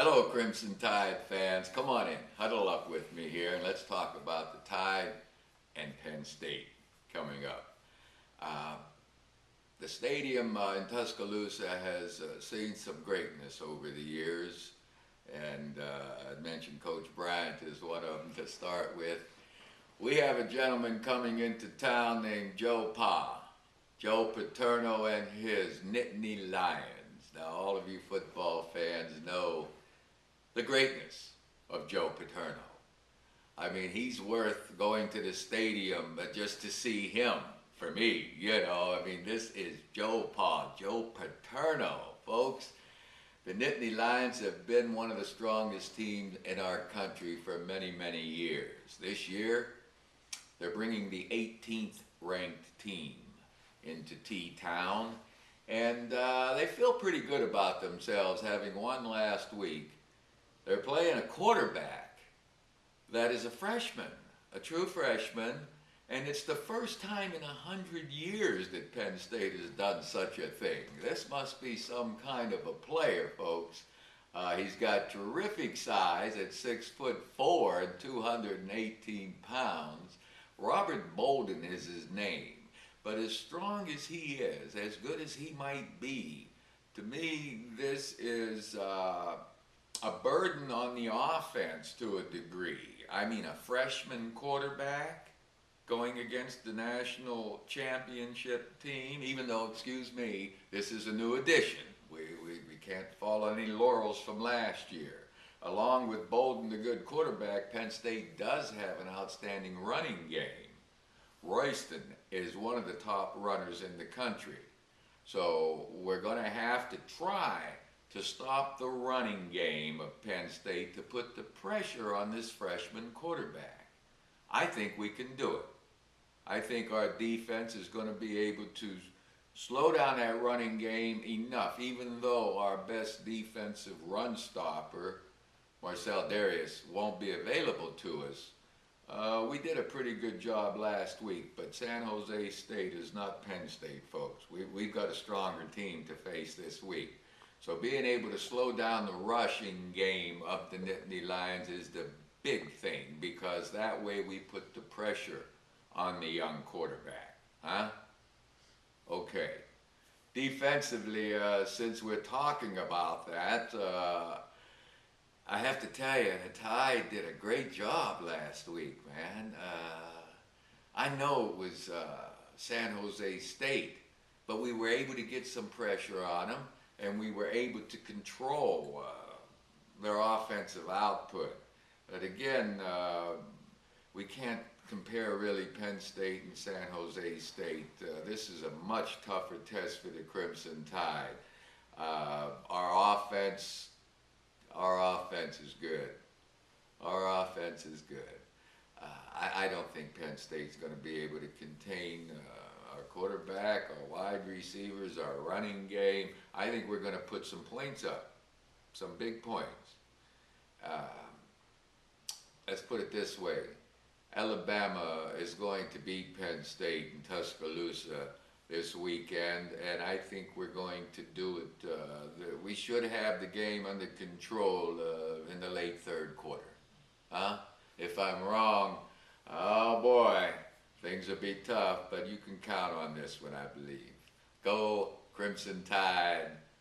Hello, Crimson Tide fans. Come on in, huddle up with me here, and let's talk about the Tide and Penn State coming up. The stadium in Tuscaloosa has seen some greatness over the years, and I mentioned Coach Bryant is one of them to start with. We have a gentleman coming into town named Joe Joe Paterno and his Nittany Lions. Now, all of you football fans know the greatness of Joe Paterno. I mean, he's worth going to the stadium just to see him, for me, you know. I mean, this is Joe Paterno, folks. The Nittany Lions have been one of the strongest teams in our country for many, many years. This year, they're bringing the 18th ranked team into T-Town, and they feel pretty good about themselves, having won last week. They're playing a quarterback that is a freshman, a true freshman, and it's the first time in 100 years that Penn State has done such a thing. This must be some kind of a player, folks. He's got terrific size at 6'4" and 218 pounds. Robert Bolden is his name. But as strong as he is, as good as he might be, to me, this is a burden on the offense to a degree. I mean, a freshman quarterback going against the national championship team, even though, excuse me, this is a new addition. We can't fall on any laurels from last year. Along with Bolden, the good quarterback, Penn State does have an outstanding running game. Royston is one of the top runners in the country. So we're going to have to try to stop the running game of Penn State to put the pressure on this freshman quarterback. I think we can do it. I think our defense is going to be able to slow down that running game enough, even though our best defensive run stopper, Marcel Darius, won't be available to us. We did a pretty good job last week, but San Jose State is not Penn State, folks. We've got a stronger team to face this week. So being able to slow down the rushing game of the Nittany Lions is the big thing, because that way we put the pressure on the young quarterback. Huh? Okay. Defensively, since we're talking about that, I have to tell you, the Tide did a great job last week, man. I know it was San Jose State, but we were able to get some pressure on them, and we were able to control their offensive output. But again, we can't compare really Penn State and San Jose State. This is a much tougher test for the Crimson Tide. Our offense is good. Our offense is good. I don't think Penn State's going to be able to contain our quarterback, our wide receivers, our running game. I think we're going to put some points up, some big points. Let's put it this way. Alabama is going to beat Penn State in Tuscaloosa this weekend, and I think we're going to do it. We should have the game under control in the late third quarter. Huh? If I'm wrong, oh boy, things will be tough, but you can count on this one, I believe. Go Crimson Tide.